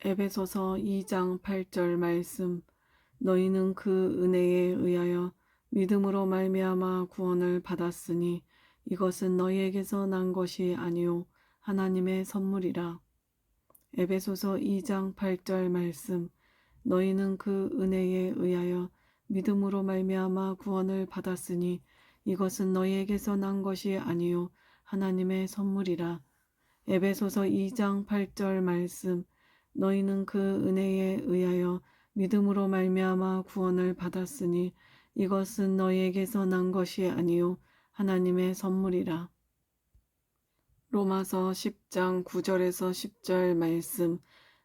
에베소서 2장 8절 말씀. 너희는 그 은혜에 의하여 믿음으로 말미암아 구원을 받았으니 이것은 너희에게서 난 것이 아니요 하나님의 선물이라. 에베소서 2장 8절 말씀. 너희는 그 은혜에 의하여 믿음으로 말미암아 구원을 받았으니 이것은 너희에게서 난 것이 아니요 하나님의 선물이라. 에베소서 2장 8절 말씀. 너희는 그 은혜에 의하여 믿음으로 말미암아 구원을 받았으니 이것은 너희에게서 난 것이 아니요 하나님의 선물이라. 로마서 10장 9절에서 10절 말씀.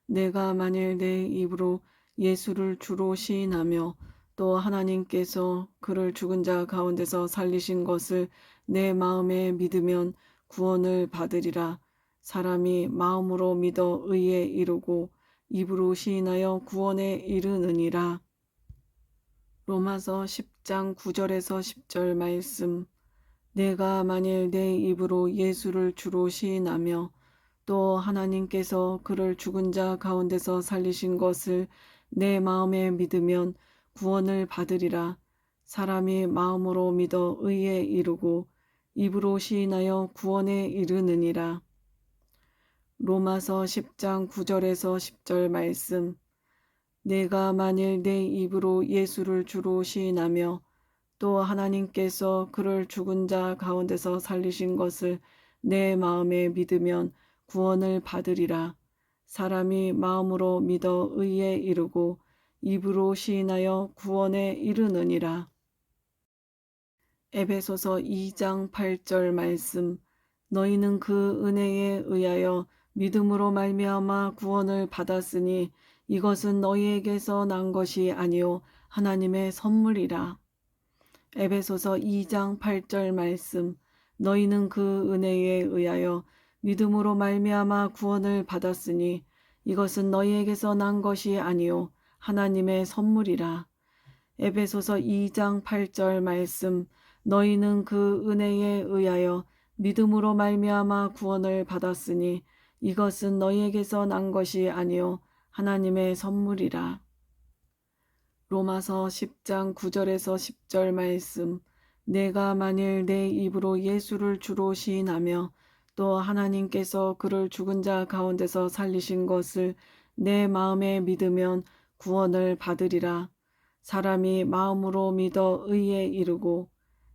내가 만일 내 입으로 예수를 주로 시인하며 또 하나님께서 그를 죽은 자 가운데서 살리신 것을 내 마음에 믿으면 구원을 받으리라. 사람이 마음으로 믿어 의에 이르고 입으로 시인하여 구원에 이르느니라. 로마서 10장 9절에서 10절 말씀. 내가 만일 내 입으로 예수를 주로 시인하며 또 하나님께서 그를 죽은 자 가운데서 살리신 것을 내 마음에 믿으면 구원을 받으리라. 사람이 마음으로 믿어 의에 이르고 입으로 시인하여 구원에 이르느니라. 로마서 10장 9절에서 10절 말씀. 내가 만일 내 입으로 예수를 주로 시인하며 또 하나님께서 그를 죽은 자 가운데서 살리신 것을 내 마음에 믿으면 구원을 받으리라. 사람이 마음으로 믿어 의에 이르고 입으로 시인하여 구원에 이르느니라. 에베소서 2장 8절 말씀. 너희는 그 은혜에 의하여 믿음으로 말미암아 구원을 받았으니 이것은 너희에게서 난 것이 아니요 하나님의 선물이라. 에베소서 2장 8절 말씀. 너희는 그 은혜에 의하여 믿음으로 말미암아 구원을 받았으니 이것은 너희에게서 난 것이 아니요 하나님의 선물이라. 에베소서 2장 8절 말씀. 너희는 그 은혜에 의하여 믿음으로 말미암아 구원을 받았으니 이것은 너희에게서 난 것이 아니요 하나님의 선물이라. 로마서 10장 9절에서 10절 말씀. 내가 만일 내 입으로 예수를 주로 시인하며 또 하나님께서 그를 죽은 자 가운데서 살리신 것을 내 마음에 믿으면 구원을 받으리라. 사람이 마음으로 믿어 의에 이르고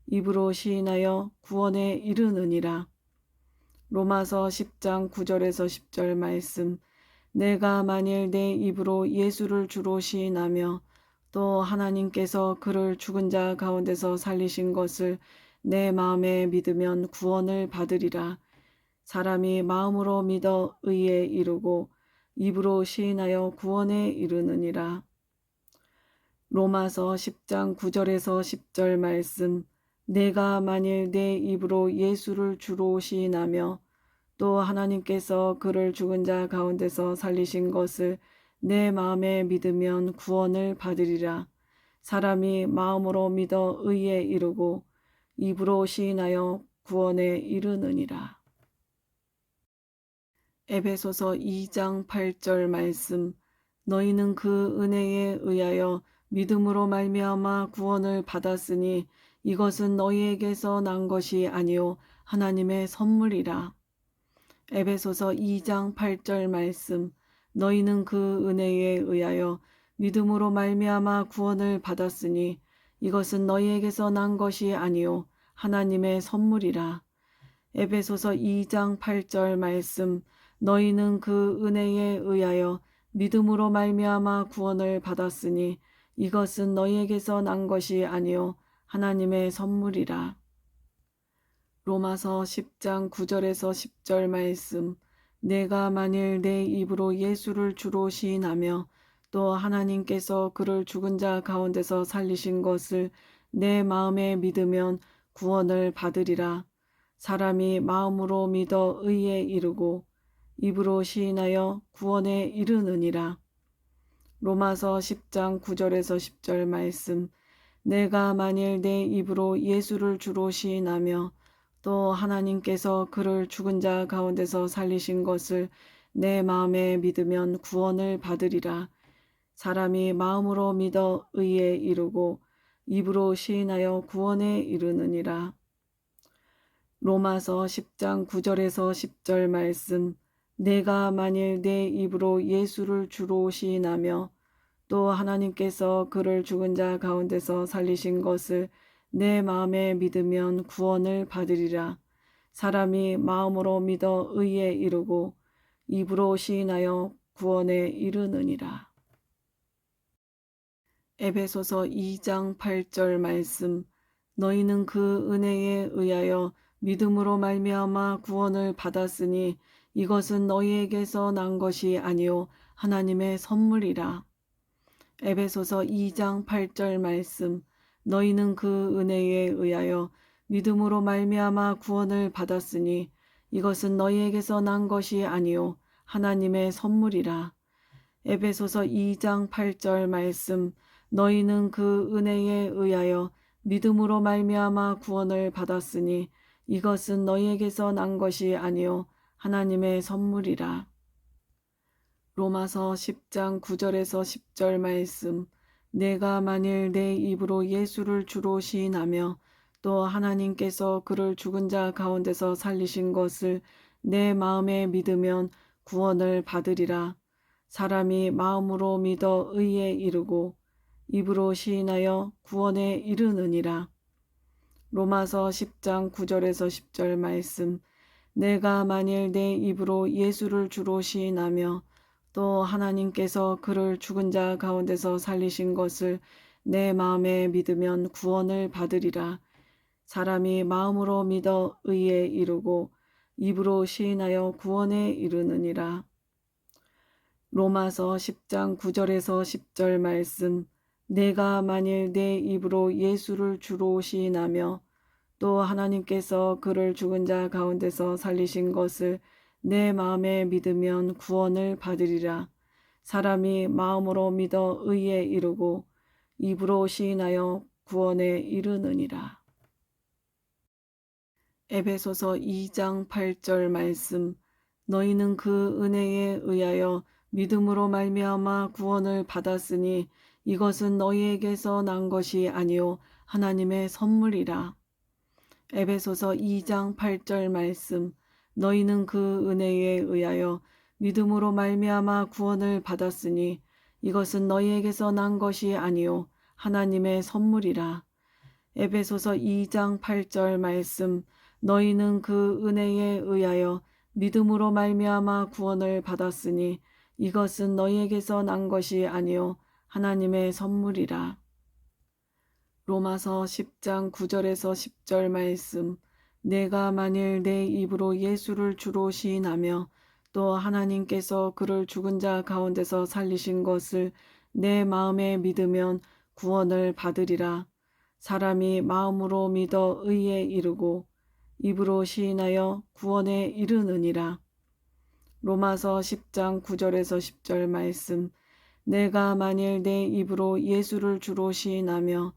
입으로 시인하여 구원에 이르느니라. 로마서 10장 9절에서 10절 말씀. 내가 만일 내 입으로 예수를 주로 시인하며 또 하나님께서 그를 죽은 자 가운데서 살리신 것을 내 마음에 믿으면 구원을 받으리라. 사람이 마음으로 믿어 의에 이르고 입으로 시인하여 구원에 이르느니라. 로마서 10장 9절에서 10절 말씀. 내가 만일 내 입으로 예수를 주로 시인하며 또 하나님께서 그를 죽은 자 가운데서 살리신 것을 내 마음에 믿으면 구원을 받으리라. 사람이 마음으로 믿어 의에 이르고 입으로 시인하여 구원에 이르느니라. 에베소서 2장 8절 말씀. 너희는 그 은혜에 의하여 믿음으로 말미암아 구원을 받았으니 이것은 너희에게서 난 것이 아니요 하나님의 선물이라. 에베소서 2장 8절 말씀. 너희는 그 은혜에 의하여 믿음으로 말미암아 구원을 받았으니 이것은 너희에게서 난 것이 아니요 하나님의 선물이라. 에베소서 2장 8절 말씀. 너희는 그 은혜에 의하여 믿음으로 말미암아 구원을 받았으니 이것은 너희에게서 난 것이 아니요 하나님의 선물이라. 로마서 10장 9절에서 10절 말씀. 내가 만일 내 입으로 예수를 주로 시인하며 또 하나님께서 그를 죽은 자 가운데서 살리신 것을 내 마음에 믿으면 구원을 받으리라. 사람이 마음으로 믿어 의에 이르고 입으로 시인하여 구원에 이르느니라. 로마서 10장 9절에서 10절 말씀. 내가 만일 내 입으로 예수를 주로 시인하며 또 하나님께서 그를 죽은 자 가운데서 살리신 것을 내 마음에 믿으면 구원을 받으리라. 사람이 마음으로 믿어 의에 이르고 입으로 시인하여 구원에 이르느니라. 로마서 10장 9절에서 10절 말씀. 내가 만일 내 입으로 예수를 주로 시인하며 또 하나님께서 그를 죽은 자 가운데서 살리신 것을 내 마음에 믿으면 구원을 받으리라. 사람이 마음으로 믿어 의에 이르고 입으로 시인하여 구원에 이르느니라. 에베소서 2장 8절 말씀. 너희는 그 은혜에 의하여 믿음으로 말미암아 구원을 받았으니 이것은 너희에게서 난 것이 아니요 하나님의 선물이라. 에베소서 2장 8절 말씀. 너희는 그 은혜에 의하여 믿음으로 말미암아 구원을 받았으니 이것은 너희에게서 난 것이 아니요 하나님의 선물이라. 에베소서 2장 8절 말씀. 너희는 그 은혜에 의하여 믿음으로 말미암아 구원을 받았으니 이것은 너희에게서 난 것이 아니요 하나님의 선물이라. 로마서 10장 9절에서 10절 말씀. 내가 만일 내 입으로 예수를 주로 시인하며 또 하나님께서 그를 죽은 자 가운데서 살리신 것을 내 마음에 믿으면 구원을 받으리라. 사람이 마음으로 믿어 의에 이르고 입으로 시인하여 구원에 이르느니라. 로마서 10장 9절에서 10절 말씀. 내가 만일 내 입으로 예수를 주로 시인하며 또 하나님께서 그를 죽은 자 가운데서 살리신 것을 내 마음에 믿으면 구원을 받으리라. 사람이 마음으로 믿어 의에 이르고 입으로 시인하여 구원에 이르느니라. 로마서 10장 9절에서 10절 말씀. 내가 만일 내 입으로 예수를 주로 시인하며 또 하나님께서 그를 죽은 자 가운데서 살리신 것을 내 마음에 믿으면 구원을 받으리라. 사람이 마음으로 믿어 의에 이르고 입으로 시인하여 구원에 이르느니라. 에베소서 2장 8절 말씀. 너희는 그 은혜에 의하여 믿음으로 말미암아 구원을 받았으니 이것은 너희에게서 난 것이 아니요 하나님의 선물이라. 에베소서 2장 8절 말씀. 너희는 그 은혜에 의하여 믿음으로 말미암아 구원을 받았으니 이것은 너희에게서 난 것이 아니요 하나님의 선물이라. 에베소서 2장 8절 말씀. 너희는 그 은혜에 의하여 믿음으로 말미암아 구원을 받았으니 이것은 너희에게서 난 것이 아니요 하나님의 선물이라. 로마서 10장 9절에서 10절 말씀. 내가 만일 내 입으로 예수를 주로 시인하며 또 하나님께서 그를 죽은 자 가운데서 살리신 것을 내 마음에 믿으면 구원을 받으리라. 사람이 마음으로 믿어 의에 이르고 입으로 시인하여 구원에 이르느니라. 로마서 10장 9절에서 10절 말씀. 내가 만일 내 입으로 예수를 주로 시인하며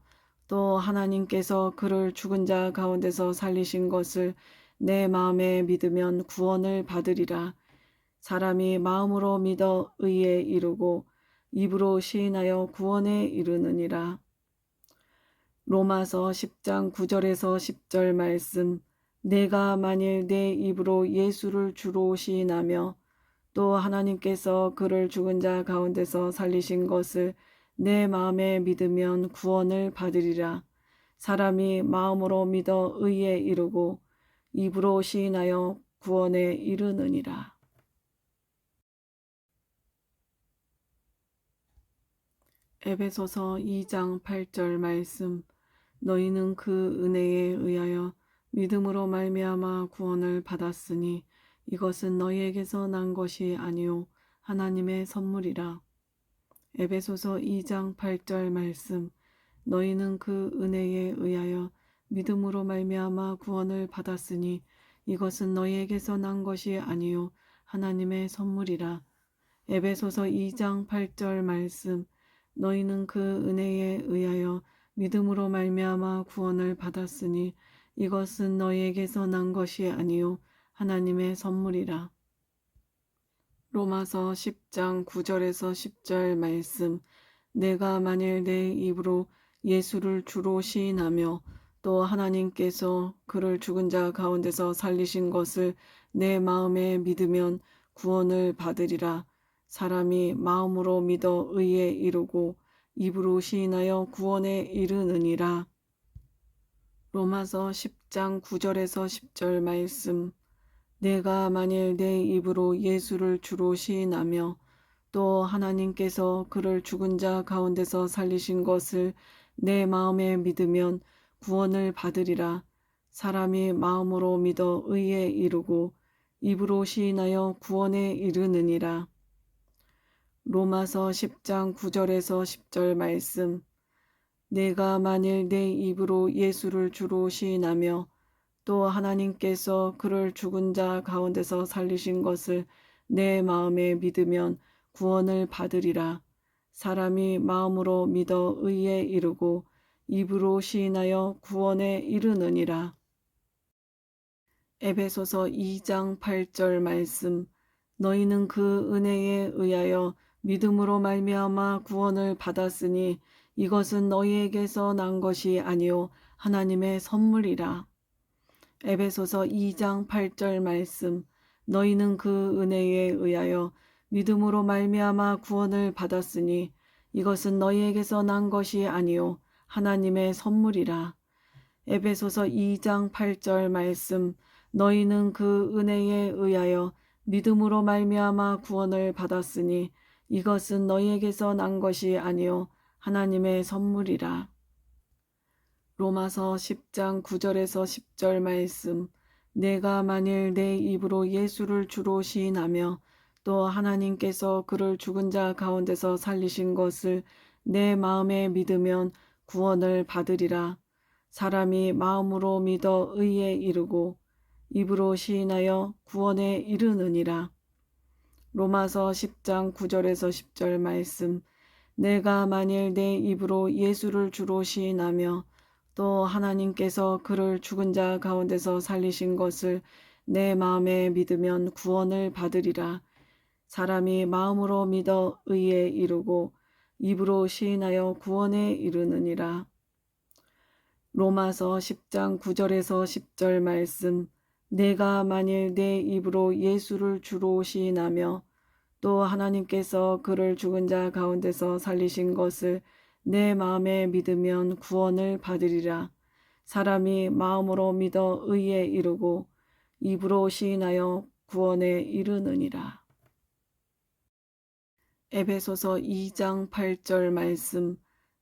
또 하나님께서 그를 죽은 자 가운데서 살리신 것을 내 마음에 믿으면 구원을 받으리라. 사람이 마음으로 믿어 의에 이르고 입으로 시인하여 구원에 이르느니라. 로마서 10장 9절에서 10절 말씀. 내가 만일 내 입으로 예수를 주로 시인하며 또 하나님께서 그를 죽은 자 가운데서 살리신 것을 내 마음에 믿으면 구원을 받으리라. 사람이 마음으로 믿어 의에 이르고 입으로 시인하여 구원에 이르느니라. 에베소서 2장 8절 말씀. 너희는 그 은혜에 의하여 믿음으로 말미암아 구원을 받았으니 이것은 너희에게서 난 것이 아니요 하나님의 선물이라. 에베소서 2장 8절 말씀. 너희는 그 은혜에 의하여 믿음으로 말미암아 구원을 받았으니 이것은 너희에게서 난 것이 아니요 하나님의 선물이라. 에베소서 2장 8절 말씀. 너희는 그 은혜에 의하여 믿음으로 말미암아 구원을 받았으니 이것은 너희에게서 난 것이 아니요 하나님의 선물이라. 로마서 10장 9절에서 10절 말씀. 내가 만일 내 입으로 예수를 주로 시인하며 또 하나님께서 그를 죽은 자 가운데서 살리신 것을 내 마음에 믿으면 구원을 받으리라. 사람이 마음으로 믿어 의에 이르고 입으로 시인하여 구원에 이르느니라. 로마서 10장 9절에서 10절 말씀. 내가 만일 내 입으로 예수를 주로 시인하며 또 하나님께서 그를 죽은 자 가운데서 살리신 것을 내 마음에 믿으면 구원을 받으리라. 사람이 마음으로 믿어 의에 이르고 입으로 시인하여 구원에 이르느니라. 로마서 10장 9절에서 10절 말씀. 내가 만일 내 입으로 예수를 주로 시인하며 또 하나님께서 그를 죽은 자 가운데서 살리신 것을 내 마음에 믿으면 구원을 받으리라. 사람이 마음으로 믿어 의에 이르고 입으로 시인하여 구원에 이르느니라. 에베소서 2장 8절 말씀. 너희는 그 은혜에 의하여 믿음으로 말미암아 구원을 받았으니 이것은 너희에게서 난 것이 아니요 하나님의 선물이라. 에베소서 2장 8절 말씀. 너희는 그 은혜에 의하여 믿음으로 말미암아 구원을 받았으니 이것은 너희에게서 난 것이 아니요 하나님의 선물이라. 에베소서 2장 8절 말씀. 너희는 그 은혜에 의하여 믿음으로 말미암아 구원을 받았으니 이것은 너희에게서 난 것이 아니요 하나님의 선물이라. 로마서 10장 9절에서 10절 말씀. 내가 만일 내 입으로 예수를 주로 시인하며 또 하나님께서 그를 죽은 자 가운데서 살리신 것을 내 마음에 믿으면 구원을 받으리라. 사람이 마음으로 믿어 의에 이르고 입으로 시인하여 구원에 이르느니라. 로마서 10장 9절에서 10절 말씀. 내가 만일 내 입으로 예수를 주로 시인하며 또 하나님께서 그를 죽은 자 가운데서 살리신 것을 내 마음에 믿으면 구원을 받으리라. 사람이 마음으로 믿어 의에 이르고 입으로 시인하여 구원에 이르느니라. 로마서 10장 9절에서 10절 말씀. 내가 만일 내 입으로 예수를 주로 시인하며 또 하나님께서 그를 죽은 자 가운데서 살리신 것을 내 마음에 믿으면 구원을 받으리라. 사람이 마음으로 믿어 의에 이르고 입으로 시인하여 구원에 이르느니라. 에베소서 2장 8절 말씀.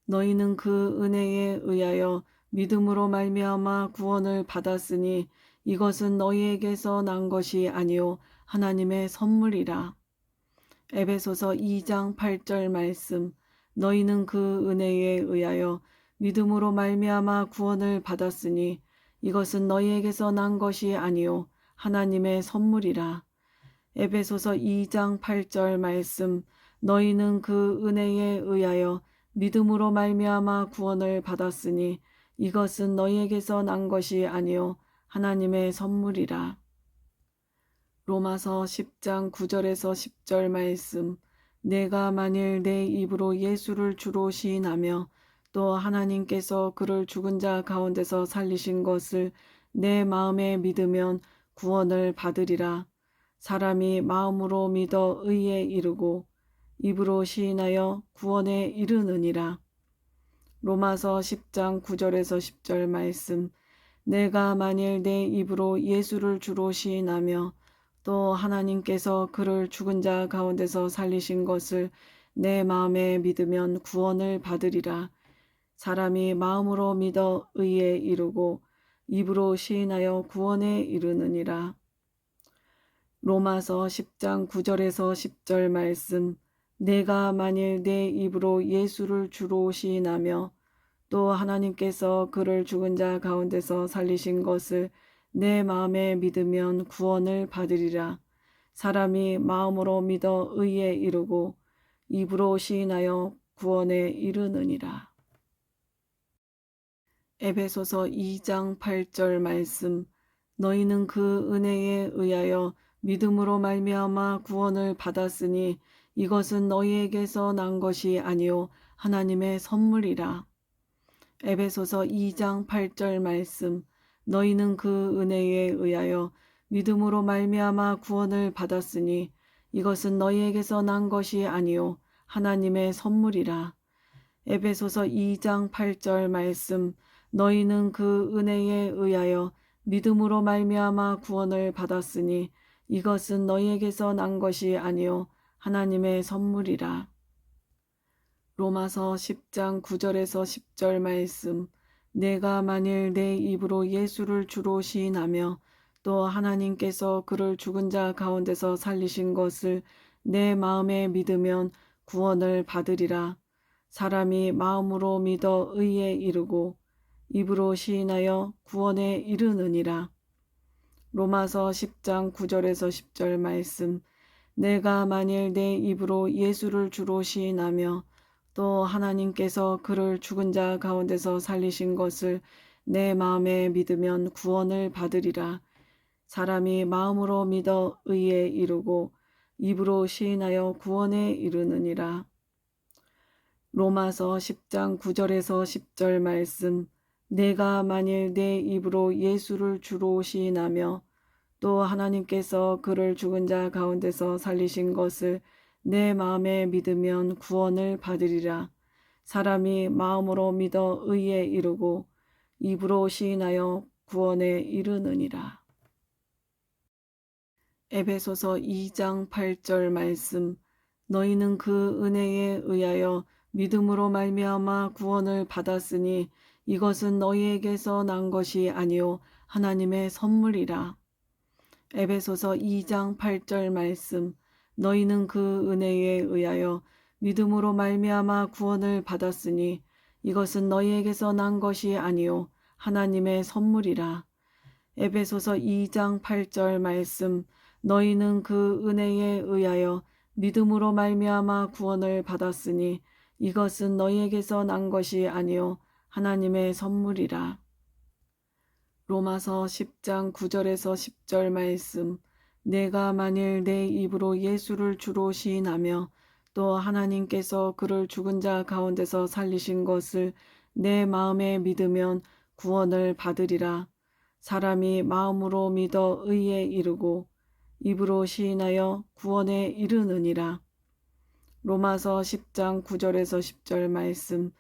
너희는 그 은혜에 의하여 믿음으로 말미암아 구원을 받았으니 이것은 너희에게서 난 것이 아니요 하나님의 선물이라. 에베소서 2장 8절 말씀. 너희는 그 은혜에 의하여 믿음으로 말미암아 구원을 받았으니 이것은 너희에게서 난 것이 아니요 하나님의 선물이라. 에베소서 2장 8절 말씀. 너희는 그 은혜에 의하여 믿음으로 말미암아 구원을 받았으니 이것은 너희에게서 난 것이 아니요 하나님의 선물이라. 로마서 10장 9절에서 10절 말씀. 내가 만일 내 입으로 예수를 주로 시인하며 또 하나님께서 그를 죽은 자 가운데서 살리신 것을 내 마음에 믿으면 구원을 받으리라. 사람이 마음으로 믿어 의에 이르고 입으로 시인하여 구원에 이르느니라. 로마서 10장 9절에서 10절 말씀. 내가 만일 내 입으로 예수를 주로 시인하며 또 하나님께서 그를 죽은 자 가운데서 살리신 것을 내 마음에 믿으면 구원을 받으리라. 사람이 마음으로 믿어 의에 이르고 입으로 시인하여 구원에 이르느니라. 로마서 10장 9절에서 10절 말씀. 내가 만일 내 입으로 예수를 주로 시인하며 또 하나님께서 그를 죽은 자 가운데서 살리신 것을 내 마음에 믿으면 구원을 받으리라. 사람이 마음으로 믿어 의에 이르고 입으로 시인하여 구원에 이르느니라. 에베소서 2장 8절 말씀. 너희는 그 은혜에 의하여 믿음으로 말미암아 구원을 받았으니 이것은 너희에게서 난 것이 아니요 하나님의 선물이라. 에베소서 2장 8절 말씀. 너희는 그 은혜에 의하여 믿음으로 말미암아 구원을 받았으니 이것은 너희에게서 난 것이 아니요 하나님의 선물이라. 에베소서 2장 8절 말씀. 너희는 그 은혜에 의하여 믿음으로 말미암아 구원을 받았으니 이것은 너희에게서 난 것이 아니요 하나님의 선물이라. 로마서 10장 9절에서 10절 말씀. 내가 만일 내 입으로 예수를 주로 시인하며 또 하나님께서 그를 죽은 자 가운데서 살리신 것을 내 마음에 믿으면 구원을 받으리라. 사람이 마음으로 믿어 의에 이르고 입으로 시인하여 구원에 이르느니라. 로마서 10장 9절에서 10절 말씀. 내가 만일 내 입으로 예수를 주로 시인하며 또 하나님께서 그를 죽은 자 가운데서 살리신 것을 내 마음에 믿으면 구원을 받으리라. 사람이 마음으로 믿어 의에 이르고 입으로 시인하여 구원에 이르느니라. 로마서 10장 9절에서 10절 말씀. 내가 만일 내 입으로 예수를 주로 시인하며 또 하나님께서 그를 죽은 자 가운데서 살리신 것을 내 마음에 믿으면 구원을 받으리라. 사람이 마음으로 믿어 의에 이르고 입으로 시인하여 구원에 이르느니라. 에베소서 2장 8절 말씀. 너희는 그 은혜에 의하여 믿음으로 말미암아 구원을 받았으니 이것은 너희에게서 난 것이 아니요 하나님의 선물이라. 에베소서 2장 8절 말씀. 너희는 그 은혜에 의하여 믿음으로 말미암아 구원을 받았으니 이것은 너희에게서 난 것이 아니요 하나님의 선물이라. 에베소서 2장 8절 말씀. 너희는 그 은혜에 의하여 믿음으로 말미암아 구원을 받았으니 이것은 너희에게서 난 것이 아니요 하나님의 선물이라. 로마서 10장 9절에서 10절 말씀. 내가 만일 내 입으로 예수를 주로 시인하며 또 하나님께서 그를 죽은 자 가운데서 살리신 것을 내 마음에 믿으면 구원을 받으리라. 사람이 마음으로 믿어 의에 이르고 입으로 시인하여 구원에 이르느니라. 로마서 10장 9절에서 10절 말씀.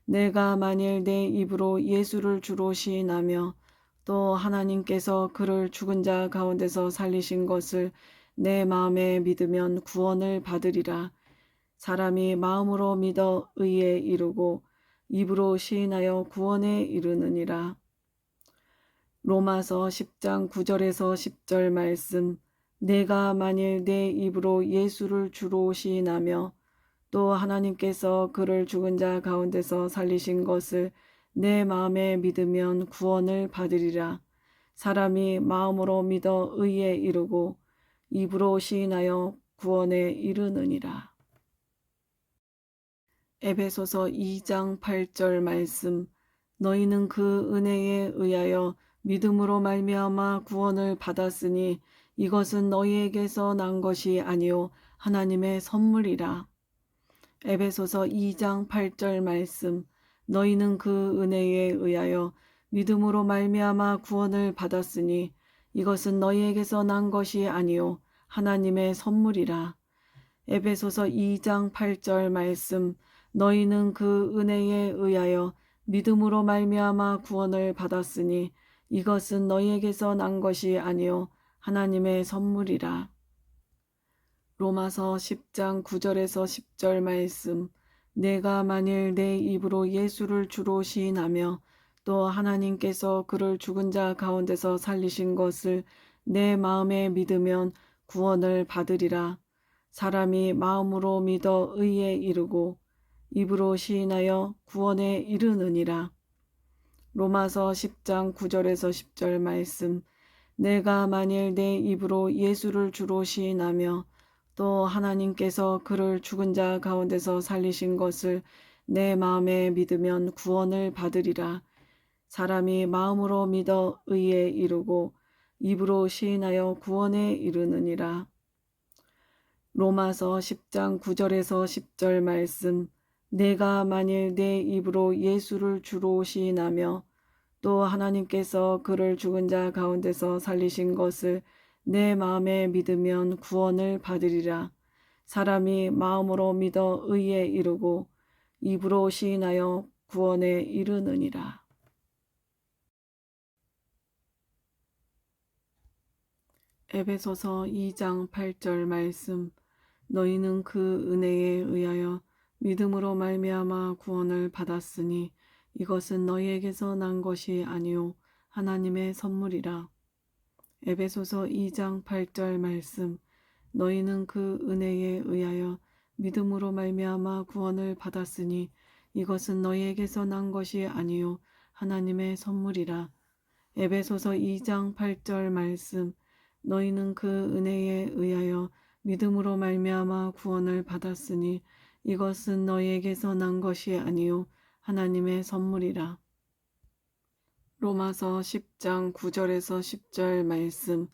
내가 만일 내 입으로 예수를 주로 시인하며 또 하나님께서 그를 죽은 자 가운데서 살리신 것을 내 마음에 믿으면 구원을 받으리라. 사람이 마음으로 믿어 의에 이르고 입으로 시인하여 구원에 이르느니라. 로마서 10장 9절에서 10절 말씀. 내가 만일 내 입으로 예수를 주로 시인하며 또 하나님께서 그를 죽은 자 가운데서 살리신 것을 내 마음에 믿으면 구원을 받으리라. 사람이 마음으로 믿어 의에 이르고 입으로 시인하여 구원에 이르느니라. 에베소서 2장 8절 말씀. 너희는 그 은혜에 의하여 믿음으로 말미암아 구원을 받았으니 이것은 너희에게서 난 것이 아니요 하나님의 선물이라. 에베소서 2장 8절 말씀. 너희는 그 은혜에 의하여 믿음으로 말미암아 구원을 받았으니 이것은 너희에게서 난 것이 아니요 하나님의 선물이라. 에베소서 2장 8절 말씀. 너희는 그 은혜에 의하여 믿음으로 말미암아 구원을 받았으니 이것은 너희에게서 난 것이 아니요 하나님의 선물이라. 로마서 10장 9절에서 10절 말씀. 내가 만일 내 입으로 예수를 주로 시인하며 또 하나님께서 그를 죽은 자 가운데서 살리신 것을 내 마음에 믿으면 구원을 받으리라. 사람이 마음으로 믿어 의에 이르고 입으로 시인하여 구원에 이르느니라. 로마서 10장 9절에서 10절 말씀. 내가 만일 내 입으로 예수를 주로 시인하며 또 하나님께서 그를 죽은 자 가운데서 살리신 것을 내 마음에 믿으면 구원을 받으리라. 사람이 마음으로 믿어 의에 이르고 입으로 시인하여 구원에 이르느니라. 로마서 10장 9절에서 10절 말씀. 내가 만일 내 입으로 예수를 주로 시인하며 또 하나님께서 그를 죽은 자 가운데서 살리신 것을 내 마음에 믿으면 구원을 받으리라. 사람이 마음으로 믿어 의에 이르고 입으로 시인하여 구원에 이르느니라. 에베소서 2장 8절 말씀. 너희는 그 은혜에 의하여 믿음으로 말미암아 구원을 받았으니 이것은 너희에게서 난 것이 아니요 하나님의 선물이라. 에베소서 2장 8절 말씀. 너희는 그 은혜에 의하여 믿음으로 말미암아 구원을 받았으니 이것은 너희에게서 난 것이 아니요 하나님의 선물이라. 에베소서 2장 8절 말씀. 너희는 그 은혜에 의하여 믿음으로 말미암아 구원을 받았으니 이것은 너희에게서 난 것이 아니요 하나님의 선물이라. 로마서 10장 9절에서 10절 말씀.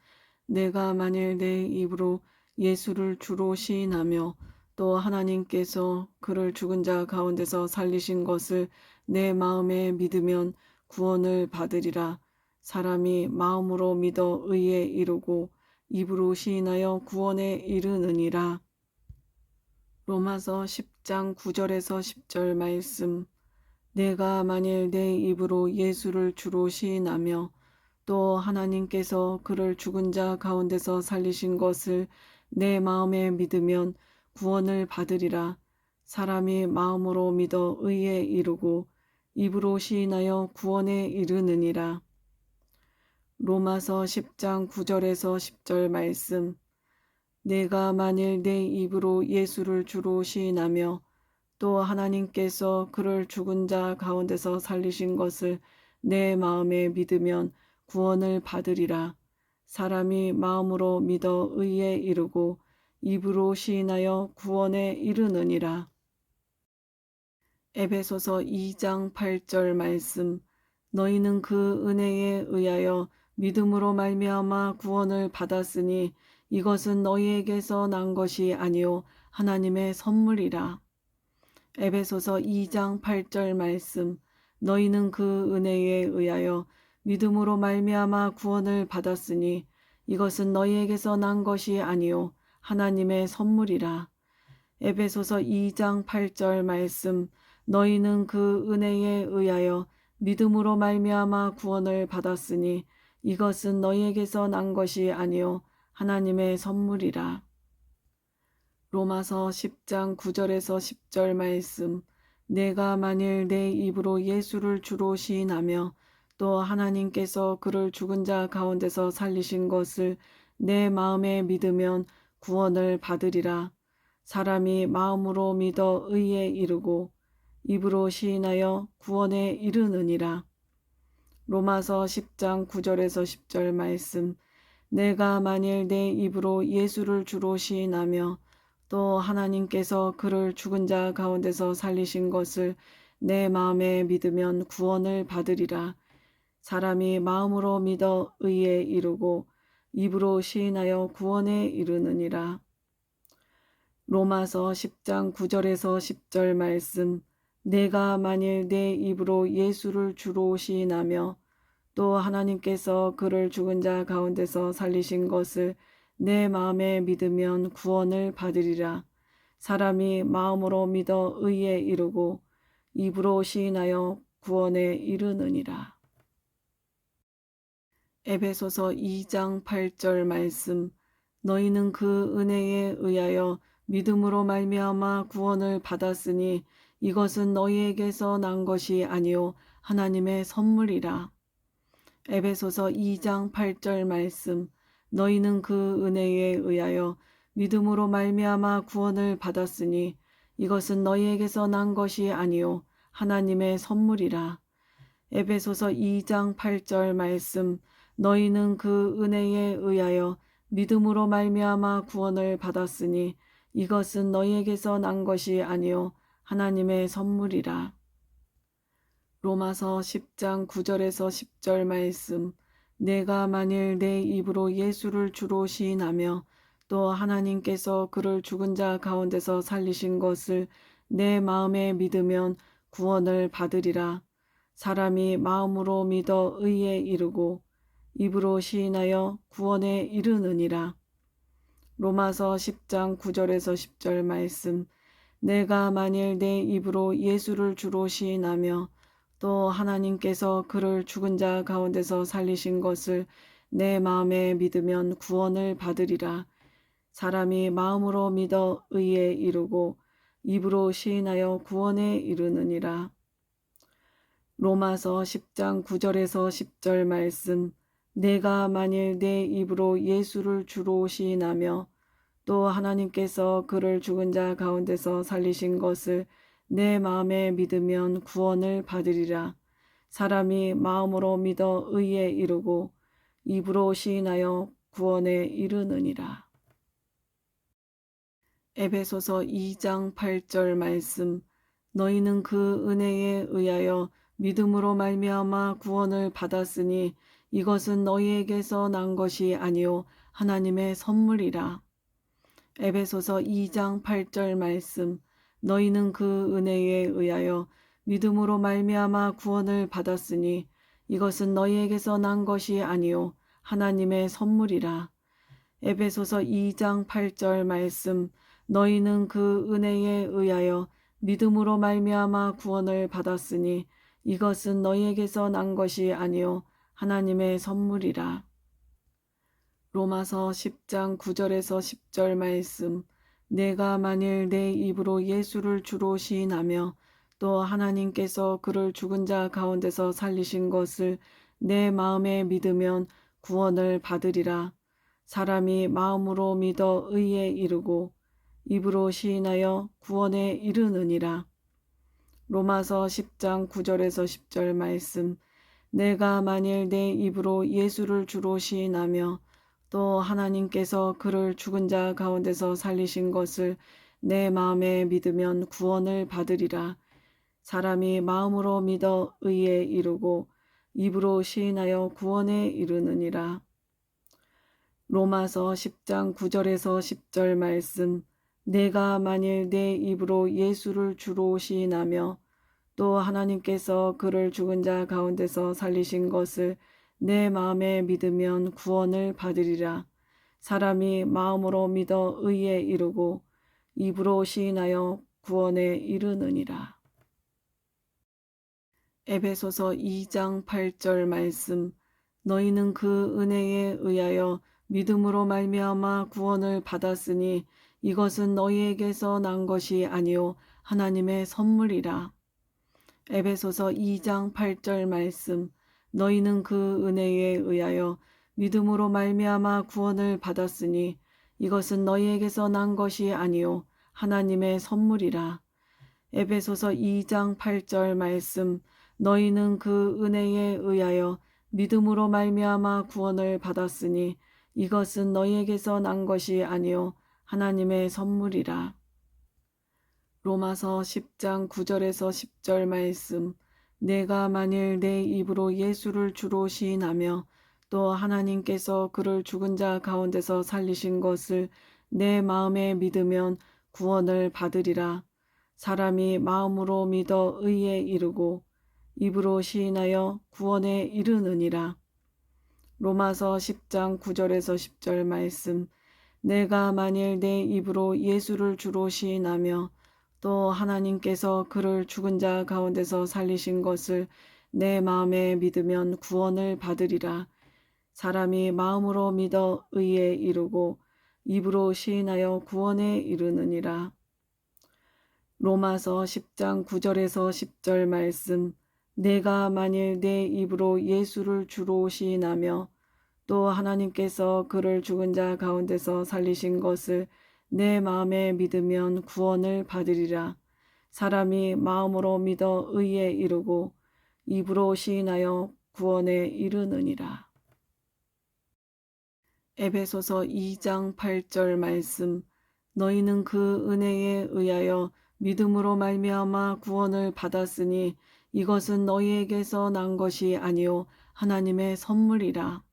내가 만일 내 입으로 예수를 주로 시인하며 또 하나님께서 그를 죽은 자 가운데서 살리신 것을 내 마음에 믿으면 구원을 받으리라. 사람이 마음으로 믿어 의에 이르고 입으로 시인하여 구원에 이르느니라. 로마서 10장 9절에서 10절 말씀. 내가 만일 내 입으로 예수를 주로 시인하며 또 하나님께서 그를 죽은 자 가운데서 살리신 것을 내 마음에 믿으면 구원을 받으리라. 사람이 마음으로 믿어 의에 이르고 입으로 시인하여 구원에 이르느니라. 로마서 10장 9절에서 10절 말씀. 내가 만일 내 입으로 예수를 주로 시인하며 또 하나님께서 그를 죽은 자 가운데서 살리신 것을 내 마음에 믿으면 구원을 받으리라. 사람이 마음으로 믿어 의에 이르고 입으로 시인하여 구원에 이르느니라. 에베소서 2장 8절 말씀. 너희는 그 은혜에 의하여 믿음으로 말미암아 구원을 받았으니 이것은 너희에게서 난 것이 아니요 하나님의 선물이라. 에베소서 2장 8절 말씀. 너희는 그 은혜에 의하여 믿음으로 말미암아 구원을 받았으니 이것은 너희에게서 난 것이 아니요 하나님의 선물이라. 에베소서 2장 8절 말씀. 너희는 그 은혜에 의하여 믿음으로 말미암아 구원을 받았으니 이것은 너희에게서 난 것이 아니요 하나님의 선물이라. 로마서 10장 9절에서 10절 말씀. 내가 만일 내 입으로 예수를 주로 시인하며 또 하나님께서 그를 죽은 자 가운데서 살리신 것을 내 마음에 믿으면 구원을 받으리라. 사람이 마음으로 믿어 의에 이르고 입으로 시인하여 구원에 이르느니라. 로마서 10장 9절에서 10절 말씀. 내가 만일 내 입으로 예수를 주로 시인하며 또 하나님께서 그를 죽은 자 가운데서 살리신 것을 내 마음에 믿으면 구원을 받으리라. 사람이 마음으로 믿어 의에 이르고 입으로 시인하여 구원에 이르느니라. 로마서 10장 9절에서 10절 말씀. 내가 만일 내 입으로 예수를 주로 시인하며 또 하나님께서 그를 죽은 자 가운데서 살리신 것을 내 마음에 믿으면 구원을 받으리라. 사람이 마음으로 믿어 의에 이르고 입으로 시인하여 구원에 이르느니라. 에베소서 2장 8절 말씀. 너희는 그 은혜에 의하여 믿음으로 말미암아 구원을 받았으니 이것은 너희에게서 난 것이 아니요 하나님의 선물이라. 에베소서 2장 8절 말씀. 너희는 그 은혜에 의하여 믿음으로 말미암아 구원을 받았으니 이것은 너희에게서 난 것이 아니요 하나님의 선물이라. 에베소서 2장 8절 말씀. 너희는 그 은혜에 의하여 믿음으로 말미암아 구원을 받았으니 이것은 너희에게서 난 것이 아니요 하나님의 선물이라. 로마서 10장 9절에서 10절 말씀. 내가 만일 내 입으로 예수를 주로 시인하며 또 하나님께서 그를 죽은 자 가운데서 살리신 것을 내 마음에 믿으면 구원을 받으리라. 사람이 마음으로 믿어 의에 이르고 입으로 시인하여 구원에 이르느니라. 로마서 10장 9절에서 10절 말씀. 내가 만일 내 입으로 예수를 주로 시인하며 또 하나님께서 그를 죽은 자 가운데서 살리신 것을 내 마음에 믿으면 구원을 받으리라. 사람이 마음으로 믿어 의에 이르고 입으로 시인하여 구원에 이르느니라. 로마서 10장 9절에서 10절 말씀. 내가 만일 내 입으로 예수를 주로 시인하며 또 하나님께서 그를 죽은 자 가운데서 살리신 것을 내 마음에 믿으면 구원을 받으리라. 사람이 마음으로 믿어 의에 이르고 입으로 시인하여 구원에 이르느니라. 에베소서 2장 8절 말씀. 너희는 그 은혜에 의하여 믿음으로 말미암아 구원을 받았으니 이것은 너희에게서 난 것이 아니요 하나님의 선물이라. 에베소서 2장 8절 말씀. 너희는 그 은혜에 의하여 믿음으로 말미암아 구원을 받았으니 이것은 너희에게서 난 것이 아니요 하나님의 선물이라. 에베소서 2장 8절 말씀. 너희는 그 은혜에 의하여 믿음으로 말미암아 구원을 받았으니 이것은 너희에게서 난 것이 아니요 하나님의 선물이라. 로마서 10장 9절에서 10절 말씀. 내가 만일 내 입으로 예수를 주로 시인하며 또 하나님께서 그를 죽은 자 가운데서 살리신 것을 내 마음에 믿으면 구원을 받으리라. 사람이 마음으로 믿어 의에 이르고 입으로 시인하여 구원에 이르느니라. 로마서 10장 9절에서 10절 말씀. 내가 만일 내 입으로 예수를 주로 시인하며 또 하나님께서 그를 죽은 자 가운데서 살리신 것을 내 마음에 믿으면 구원을 받으리라. 사람이 마음으로 믿어 의에 이르고 입으로 시인하여 구원에 이르느니라. 로마서 10장 9절에서 10절 말씀. 내가 만일 내 입으로 예수를 주로 시인하며 또 하나님께서 그를 죽은 자 가운데서 살리신 것을 내 마음에 믿으면 구원을 받으리라. 사람이 마음으로 믿어 의에 이르고 입으로 시인하여 구원에 이르느니라. 에베소서 2장 8절 말씀. 너희는 그 은혜에 의하여 믿음으로 말미암아 구원을 받았으니 이것은 너희에게서 난 것이 아니요 하나님의 선물이라. 에베소서 2장 8절 말씀. 너희는 그 은혜에 의하여 믿음으로 말미암아 구원을 받았으니 이것은 너희에게서 난 것이 아니요 하나님의 선물이라. 에베소서 2장 8절 말씀. 너희는 그 은혜에 의하여 믿음으로 말미암아 구원을 받았으니 이것은 너희에게서 난 것이 아니요 하나님의 선물이라. 로마서 10장 9절에서 10절 말씀. 내가 만일 내 입으로 예수를 주로 시인하며 또 하나님께서 그를 죽은 자 가운데서 살리신 것을 내 마음에 믿으면 구원을 받으리라. 사람이 마음으로 믿어 의에 이르고 입으로 시인하여 구원에 이르느니라. 로마서 10장 9절에서 10절 말씀. 내가 만일 내 입으로 예수를 주로 시인하며 또 하나님께서 그를 죽은 자 가운데서 살리신 것을 내 마음에 믿으면 구원을 받으리라. 사람이 마음으로 믿어 의에 이르고 입으로 시인하여 구원에 이르느니라. 로마서 10장 9절에서 10절 말씀. 내가 만일 내 입으로 예수를 주로 시인하며 또 하나님께서 그를 죽은 자 가운데서 살리신 것을 내 마음에 믿으면 구원을 받으리라. 사람이 마음으로 믿어 의에 이르고 입으로 시인하여 구원에 이르느니라. 에베소서 2장 8절 말씀. 너희는 그 은혜에 의하여 믿음으로 말미암아 구원을 받았으니 이것은 너희에게서 난 것이 아니요 하나님의 선물이라.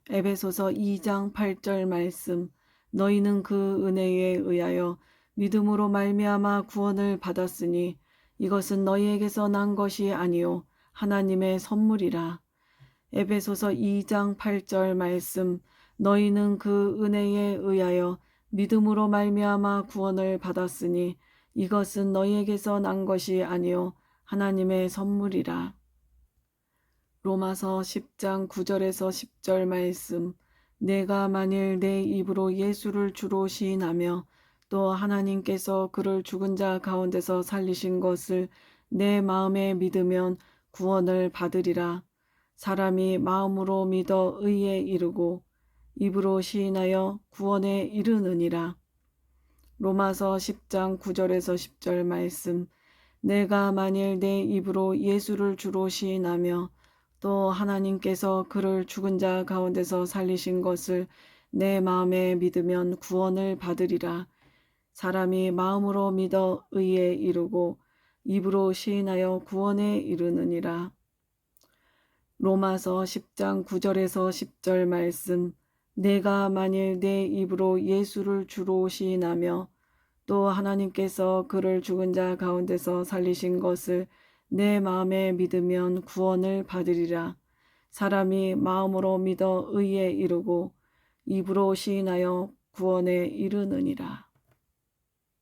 에베소서 2장 8절 말씀. 너희는 그 은혜에 의하여 믿음으로 말미암아 구원을 받았으니 이것은 너희에게서 난 것이 아니요 하나님의 선물이라. 에베소서 2장 8절 말씀. 너희는 그 은혜에 의하여 믿음으로 말미암아 구원을 받았으니 이것은 너희에게서 난 것이 아니요 하나님의 선물이라. 로마서 10장 9절에서 10절 말씀. 내가 만일 내 입으로 예수를 주로 시인하며 또 하나님께서 그를 죽은 자 가운데서 살리신 것을 내 마음에 믿으면 구원을 받으리라. 사람이 마음으로 믿어 의에 이르고 입으로 시인하여 구원에 이르느니라. 로마서 10장 9절에서 10절 말씀. 내가 만일 내 입으로 예수를 주로 시인하며 또 하나님께서 그를 죽은 자 가운데서 살리신 것을 내 마음에 믿으면 구원을 받으리라. 사람이 마음으로 믿어 의에 이르고 입으로 시인하여 구원에 이르느니라. 로마서 10장 9절에서 10절 말씀. 내가 만일 내 입으로 예수를 주로 시인하며 또 하나님께서 그를 죽은 자 가운데서 살리신 것을 내 마음에 믿으면 구원을 받으리라. 사람이 마음으로 믿어 의에 이르고 입으로 시인하여 구원에 이르느니라.